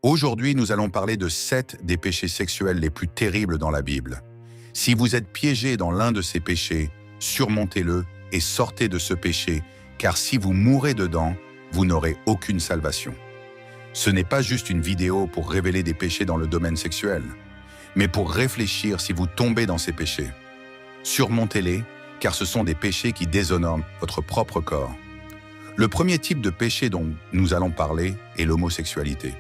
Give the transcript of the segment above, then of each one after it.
Aujourd'hui, nous allons parler de 7 des péchés sexuels les plus terribles dans la Bible. Si vous êtes piégé dans l'un de ces péchés, surmontez-le et sortez de ce péché, car si vous mourrez dedans, vous n'aurez aucune salvation. Ce n'est pas juste une vidéo pour révéler des péchés dans le domaine sexuel, mais pour réfléchir si vous tombez dans ces péchés. Surmontez-les, car ce sont des péchés qui déshonorent votre propre corps. Le premier type de péché dont nous allons parler est l'homosexualité.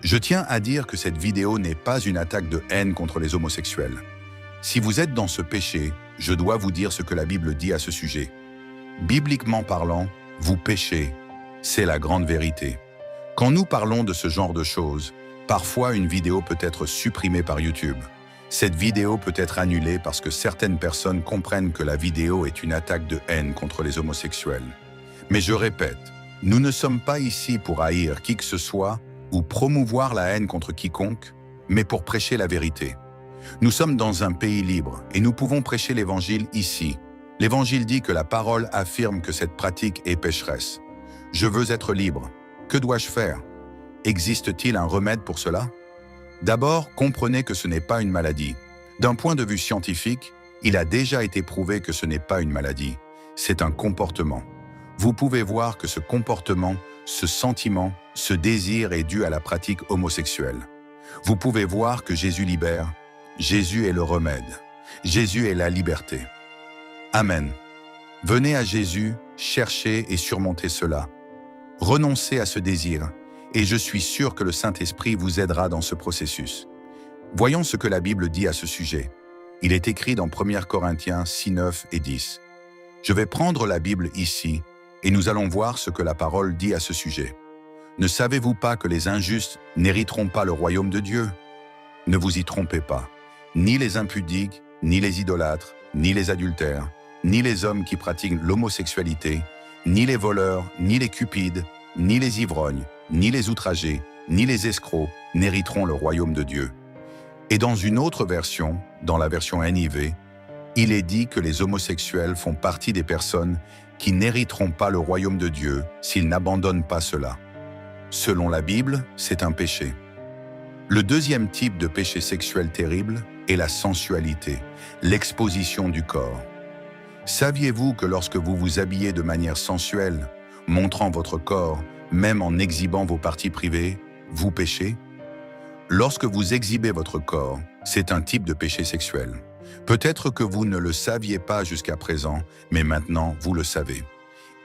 Je tiens à dire que cette vidéo n'est pas une attaque de haine contre les homosexuels. Si vous êtes dans ce péché, je dois vous dire ce que la Bible dit à ce sujet. Bibliquement parlant, vous péchez, c'est la grande vérité. Quand nous parlons de ce genre de choses, parfois une vidéo peut être supprimée par YouTube. Cette vidéo peut être annulée parce que certaines personnes comprennent que la vidéo est une attaque de haine contre les homosexuels. Mais je répète, nous ne sommes pas ici pour haïr qui que ce soit ou promouvoir la haine contre quiconque, mais pour prêcher la vérité. Nous sommes dans un pays libre et nous pouvons prêcher l'Évangile ici. L'Évangile dit que la parole affirme que cette pratique est pécheresse. Je veux être libre. Que dois-je faire? Existe-t-il un remède pour cela? D'abord, comprenez que ce n'est pas une maladie. D'un point de vue scientifique, il a déjà été prouvé que ce n'est pas une maladie. C'est un comportement. Vous pouvez voir que ce comportement, ce sentiment, ce désir est dû à la pratique homosexuelle. Vous pouvez voir que Jésus libère. Jésus est le remède. Jésus est la liberté. Amen. Venez à Jésus, cherchez et surmontez cela. Renoncez à ce désir, et je suis sûr que le Saint-Esprit vous aidera dans ce processus. Voyons ce que la Bible dit à ce sujet. Il est écrit dans 1 Corinthiens 6, 9 et 10. Je vais prendre la Bible ici, et nous allons voir ce que la parole dit à ce sujet. Ne savez-vous pas que les injustes n'hériteront pas le royaume de Dieu? Ne vous y trompez pas. Ni les impudiques, ni les idolâtres, ni les adultères, ni les hommes qui pratiquent l'homosexualité, ni les voleurs, ni les cupides, ni les ivrognes, ni les outragés, ni les escrocs n'hériteront le royaume de Dieu. Et dans une autre version, dans la version NIV, il est dit que les homosexuels font partie des personnes qui n'hériteront pas le royaume de Dieu s'ils n'abandonnent pas cela. Selon la Bible, c'est un péché. Le deuxième type de péché sexuel terrible est la sensualité, l'exposition du corps. Saviez-vous que lorsque vous vous habillez de manière sensuelle, montrant votre corps, même en exhibant vos parties privées, vous péchez? Lorsque vous exhibez votre corps, c'est un type de péché sexuel. Peut-être que vous ne le saviez pas jusqu'à présent, mais maintenant vous le savez.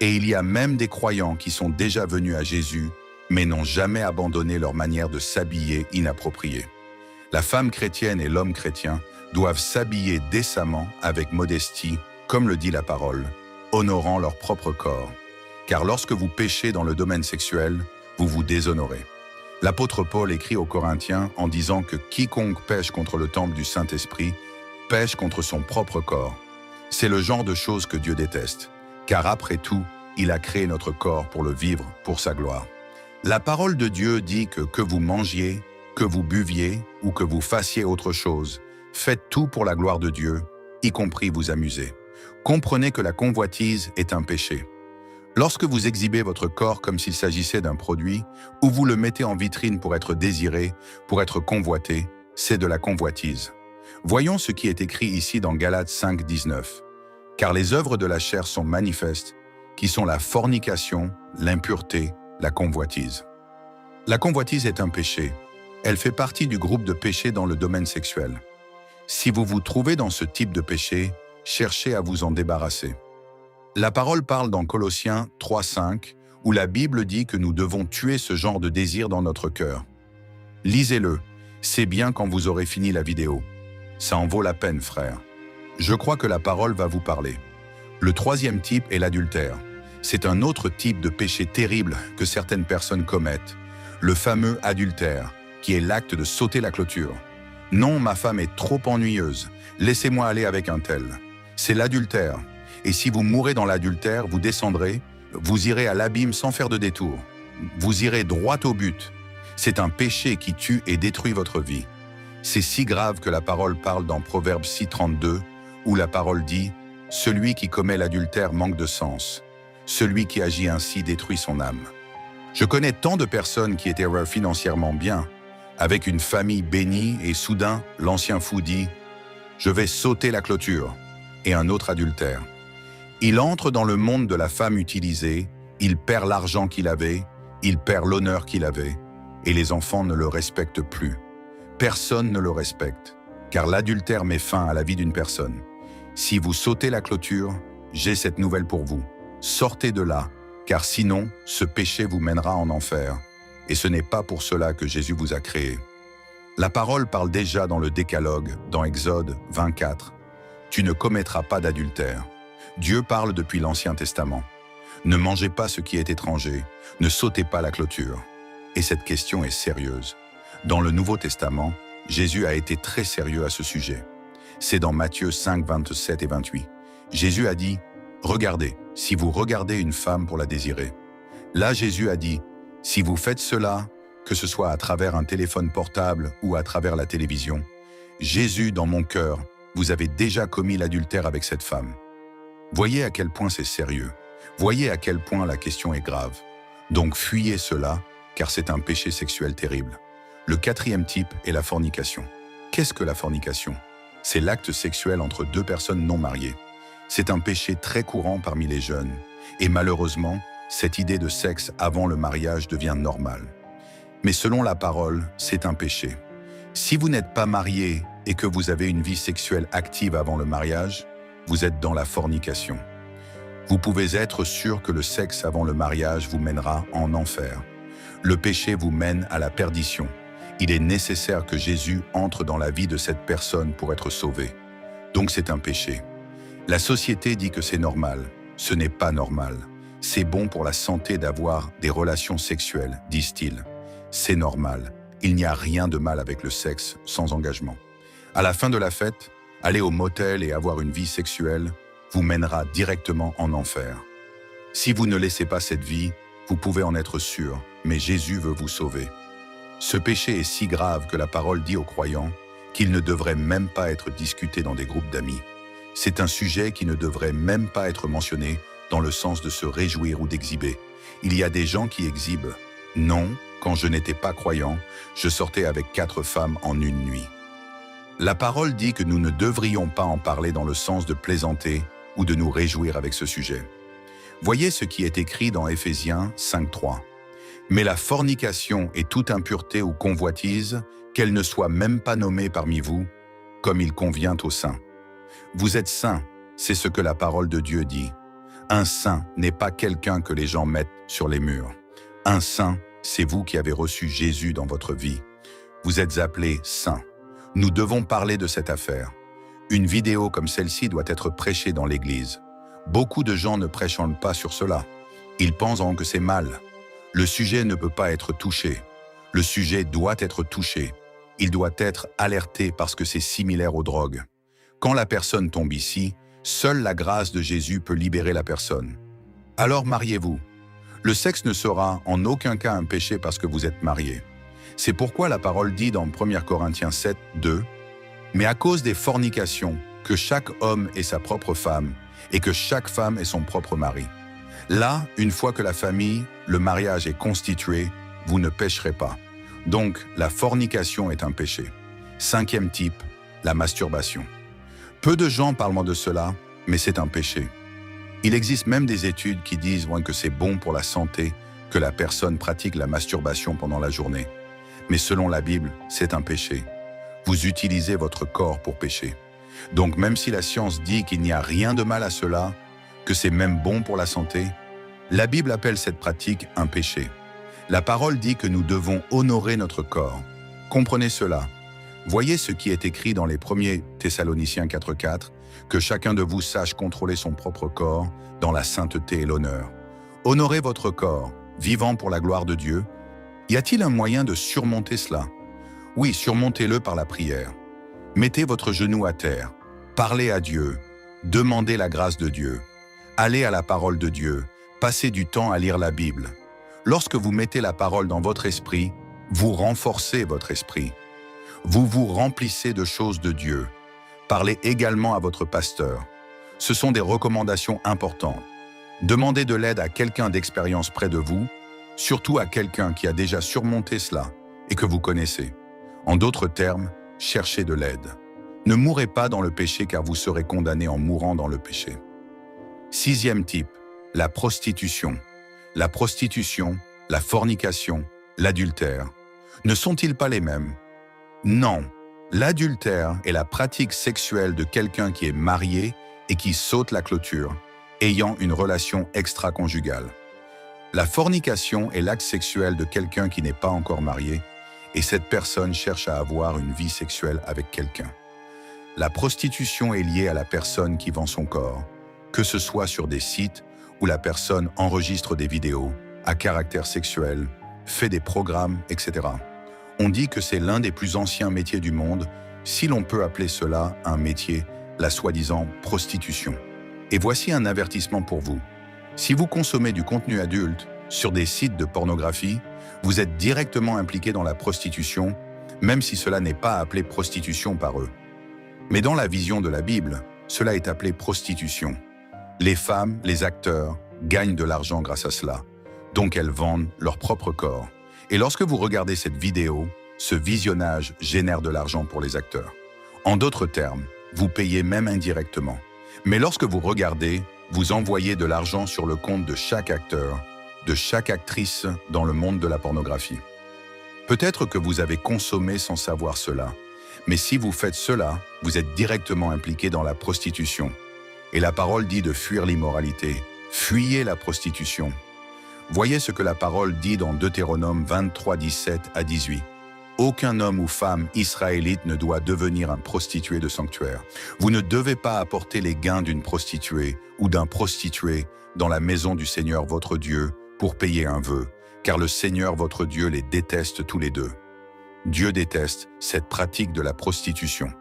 Et il y a même des croyants qui sont déjà venus à Jésus, mais n'ont jamais abandonné leur manière de s'habiller inappropriée. La femme chrétienne et l'homme chrétien doivent s'habiller décemment avec modestie, comme le dit la parole, honorant leur propre corps. Car lorsque vous péchez dans le domaine sexuel, vous vous déshonorez. L'apôtre Paul écrit aux Corinthiens en disant que quiconque pêche contre le temple du Saint-Esprit pêche contre son propre corps. C'est le genre de choses que Dieu déteste, car après tout, il a créé notre corps pour le vivre, pour sa gloire. La parole de Dieu dit que vous mangiez, que vous buviez ou que vous fassiez autre chose, faites tout pour la gloire de Dieu, y compris vous amuser. Comprenez que la convoitise est un péché. Lorsque vous exhibez votre corps comme s'il s'agissait d'un produit, ou vous le mettez en vitrine pour être désiré, pour être convoité, c'est de la convoitise. Voyons ce qui est écrit ici dans Galates 5, 19. « Car les œuvres de la chair sont manifestes, qui sont la fornication, l'impureté, la convoitise. » La convoitise est un péché. Elle fait partie du groupe de péchés dans le domaine sexuel. Si vous vous trouvez dans ce type de péché, cherchez à vous en débarrasser. La parole parle dans Colossiens 3, 5, où la Bible dit que nous devons tuer ce genre de désir dans notre cœur. Lisez-le, c'est bien quand vous aurez fini la vidéo. Ça en vaut la peine, frère. Je crois que la parole va vous parler. Le troisième type est l'adultère. C'est un autre type de péché terrible que certaines personnes commettent. Le fameux adultère, qui est l'acte de sauter la clôture. Non, ma femme est trop ennuyeuse. Laissez-moi aller avec un tel. C'est l'adultère. Et si vous mourrez dans l'adultère, vous descendrez, vous irez à l'abîme sans faire de détour. Vous irez droit au but. C'est un péché qui tue et détruit votre vie. C'est si grave que la parole parle dans Proverbe 6, 32, où la parole dit « Celui qui commet l'adultère manque de sens. Celui qui agit ainsi détruit son âme. » Je connais tant de personnes qui étaient financièrement bien, avec une famille bénie, et soudain, l'ancien fou dit « Je vais sauter la clôture » et un autre adultère. Il entre dans le monde de la femme utilisée, il perd l'argent qu'il avait, il perd l'honneur qu'il avait, et les enfants ne le respectent plus. Personne ne le respecte, car l'adultère met fin à la vie d'une personne. Si vous sautez la clôture, j'ai cette nouvelle pour vous. Sortez de là, car sinon, ce péché vous mènera en enfer. Et ce n'est pas pour cela que Jésus vous a créé. La parole parle déjà dans le Décalogue, dans Exode 24. Tu ne commettras pas d'adultère. Dieu parle depuis l'Ancien Testament. Ne mangez pas ce qui est étranger, ne sautez pas la clôture. Et cette question est sérieuse. Dans le Nouveau Testament, Jésus a été très sérieux à ce sujet. C'est dans Matthieu 5, 27 et 28. Jésus a dit « Regardez, si vous regardez une femme pour la désirer. » Là, Jésus a dit « Si vous faites cela, que ce soit à travers un téléphone portable ou à travers la télévision, Jésus, dans mon cœur, vous avez déjà commis l'adultère avec cette femme. » Voyez à quel point c'est sérieux. Voyez à quel point la question est grave. Donc fuyez cela, car c'est un péché sexuel terrible. Le quatrième type est la fornication. Qu'est-ce que la fornication? C'est l'acte sexuel entre deux personnes non mariées. C'est un péché très courant parmi les jeunes. Et malheureusement, cette idée de sexe avant le mariage devient normale. Mais selon la parole, c'est un péché. Si vous n'êtes pas marié et que vous avez une vie sexuelle active avant le mariage, vous êtes dans la fornication. Vous pouvez être sûr que le sexe avant le mariage vous mènera en enfer. Le péché vous mène à la perdition. Il est nécessaire que Jésus entre dans la vie de cette personne pour être sauvé. Donc c'est un péché. La société dit que c'est normal. Ce n'est pas normal. C'est bon pour la santé d'avoir des relations sexuelles, disent-ils. C'est normal. Il n'y a rien de mal avec le sexe sans engagement. À la fin de la fête, aller au motel et avoir une vie sexuelle vous mènera directement en enfer. Si vous ne laissez pas cette vie, vous pouvez en être sûr, mais Jésus veut vous sauver. Ce péché est si grave que la parole dit aux croyants qu'il ne devrait même pas être discuté dans des groupes d'amis. C'est un sujet qui ne devrait même pas être mentionné dans le sens de se réjouir ou d'exhiber. Il y a des gens qui exhibent. Non, quand je n'étais pas croyant, je sortais avec 4 femmes en une nuit. La parole dit que nous ne devrions pas en parler dans le sens de plaisanter ou de nous réjouir avec ce sujet. Voyez ce qui est écrit dans Éphésiens 5.3. Mais la fornication et toute impureté ou convoitise, qu'elle ne soit même pas nommée parmi vous, comme il convient aux saints. Vous êtes saints, c'est ce que la parole de Dieu dit. Un saint n'est pas quelqu'un que les gens mettent sur les murs. Un saint, c'est vous qui avez reçu Jésus dans votre vie. Vous êtes appelés saints. Nous devons parler de cette affaire. Une vidéo comme celle-ci doit être prêchée dans l'Église. Beaucoup de gens ne prêchent pas sur cela. Ils pensent que c'est mal. Le sujet ne peut pas être touché. Le sujet doit être touché. Il doit être alerté parce que c'est similaire aux drogues. Quand la personne tombe ici, seule la grâce de Jésus peut libérer la personne. Alors mariez-vous. Le sexe ne sera en aucun cas un péché parce que vous êtes mariés. C'est pourquoi la parole dit dans 1 Corinthiens 7, 2, « Mais à cause des fornications, que chaque homme ait sa propre femme, et que chaque femme ait son propre mari. Là, une fois que la famille, le mariage est constitué, vous ne pécherez pas. Donc, la fornication est un péché. 5e type, la masturbation. Peu de gens parlent de cela, mais c'est un péché. Il existe même des études qui disent que c'est bon pour la santé que la personne pratique la masturbation pendant la journée. Mais selon la Bible, c'est un péché. Vous utilisez votre corps pour pécher. Donc même si la science dit qu'il n'y a rien de mal à cela, que c'est même bon pour la santé, la Bible appelle cette pratique un péché. La parole dit que nous devons honorer notre corps. Comprenez cela. Voyez ce qui est écrit dans les 1er Thessaloniciens 4.4, que chacun de vous sache contrôler son propre corps dans la sainteté et l'honneur. Honorez votre corps, vivant pour la gloire de Dieu. Y a-t-il un moyen de surmonter cela? Oui, surmontez-le par la prière. Mettez votre genou à terre, parlez à Dieu, demandez la grâce de Dieu, allez à la parole de Dieu, passez du temps à lire la Bible. Lorsque vous mettez la parole dans votre esprit, vous renforcez votre esprit. Vous vous remplissez de choses de Dieu. Parlez également à votre pasteur. Ce sont des recommandations importantes. Demandez de l'aide à quelqu'un d'expérience près de vous. surtout à quelqu'un qui a déjà surmonté cela et que vous connaissez. En d'autres termes, cherchez de l'aide. Ne mourrez pas dans le péché car vous serez condamné en mourant dans le péché. 6e type, la prostitution. La prostitution, la fornication, l'adultère. Ne sont-ils pas les mêmes? Non. L'adultère est la pratique sexuelle de quelqu'un qui est marié et qui saute la clôture, ayant une relation extra-conjugale. La fornication est l'acte sexuel de quelqu'un qui n'est pas encore marié et cette personne cherche à avoir une vie sexuelle avec quelqu'un. La prostitution est liée à la personne qui vend son corps, que ce soit sur des sites où la personne enregistre des vidéos à caractère sexuel, fait des programmes, etc. On dit que c'est l'un des plus anciens métiers du monde, si l'on peut appeler cela un métier, la soi-disant prostitution. Et voici un avertissement pour vous. Si vous consommez du contenu adulte sur des sites de pornographie, vous êtes directement impliqué dans la prostitution, même si cela n'est pas appelé prostitution par eux. Mais dans la vision de la Bible, cela est appelé prostitution. Les femmes, les acteurs, gagnent de l'argent grâce à cela, donc elles vendent leur propre corps. Et lorsque vous regardez cette vidéo, ce visionnage génère de l'argent pour les acteurs. En d'autres termes, vous payez même indirectement. Mais lorsque vous regardez, vous envoyez de l'argent sur le compte de chaque acteur, de chaque actrice dans le monde de la pornographie. Peut-être que vous avez consommé sans savoir cela, mais si vous faites cela, vous êtes directement impliqué dans la prostitution. Et la parole dit de fuir l'immoralité. Fuyez la prostitution. Voyez ce que la parole dit dans Deutéronome 23, 17 à 18. Aucun homme ou femme israélite ne doit devenir un prostitué de sanctuaire. Vous ne devez pas apporter les gains d'une prostituée ou d'un prostitué dans la maison du Seigneur votre Dieu pour payer un vœu, car le Seigneur votre Dieu les déteste tous les deux. Dieu déteste cette pratique de la prostitution.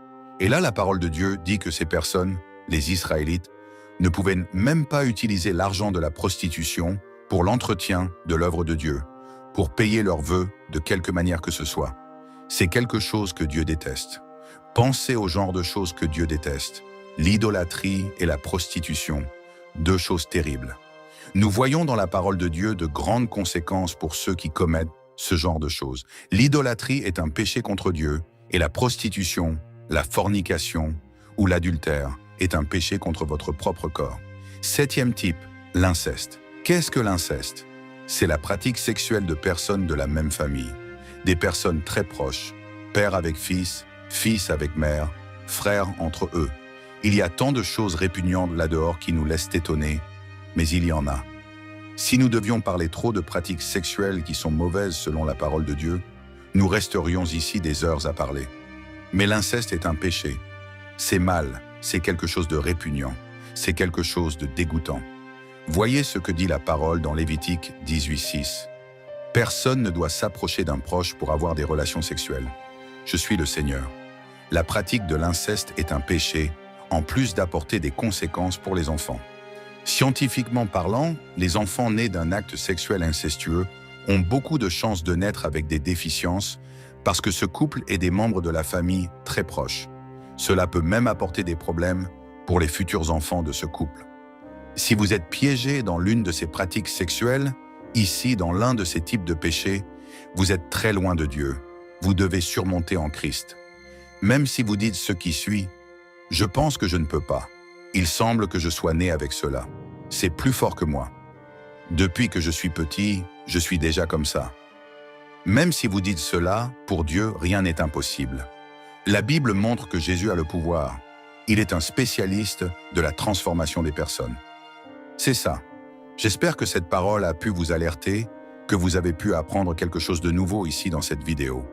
Et là, la parole de Dieu dit que ces personnes, les Israélites, ne pouvaient même pas utiliser l'argent de la prostitution pour l'entretien de l'œuvre de Dieu, pour payer leurs vœux de quelque manière que ce soit. C'est quelque chose que Dieu déteste. Pensez au genre de choses que Dieu déteste. L'idolâtrie et la prostitution, deux choses terribles. Nous voyons dans la parole de Dieu de grandes conséquences pour ceux qui commettent ce genre de choses. L'idolâtrie est un péché contre Dieu et la prostitution, la fornication ou l'adultère est un péché contre votre propre corps. 7e type, l'inceste. Qu'est-ce que l'inceste? C'est la pratique sexuelle de personnes de la même famille, des personnes très proches, père avec fils, fils avec mère, frères entre eux. Il y a tant de choses répugnantes là-dehors qui nous laissent étonner, mais il y en a. Si nous devions parler trop de pratiques sexuelles qui sont mauvaises selon la parole de Dieu, nous resterions ici des heures à parler. Mais l'inceste est un péché. C'est mal, c'est quelque chose de répugnant, c'est quelque chose de dégoûtant. Voyez ce que dit la parole dans Lévitique 18:6. Personne ne doit s'approcher d'un proche pour avoir des relations sexuelles. Je suis le Seigneur. La pratique de l'inceste est un péché, en plus d'apporter des conséquences pour les enfants. Scientifiquement parlant, les enfants nés d'un acte sexuel incestueux ont beaucoup de chances de naître avec des déficiences parce que ce couple est des membres de la famille très proches. Cela peut même apporter des problèmes pour les futurs enfants de ce couple. Si vous êtes piégé dans l'une de ces pratiques sexuelles, ici dans l'un de ces types de péchés, vous êtes très loin de Dieu. Vous devez surmonter en Christ. Même si vous dites ce qui suit, « Je pense que je ne peux pas. Il semble que je sois né avec cela. C'est plus fort que moi. Depuis que je suis petit, je suis déjà comme ça. » Même si vous dites cela, pour Dieu, rien n'est impossible. La Bible montre que Jésus a le pouvoir. Il est un spécialiste de la transformation des personnes. C'est ça. J'espère que cette parole a pu vous alerter, que vous avez pu apprendre quelque chose de nouveau ici dans cette vidéo.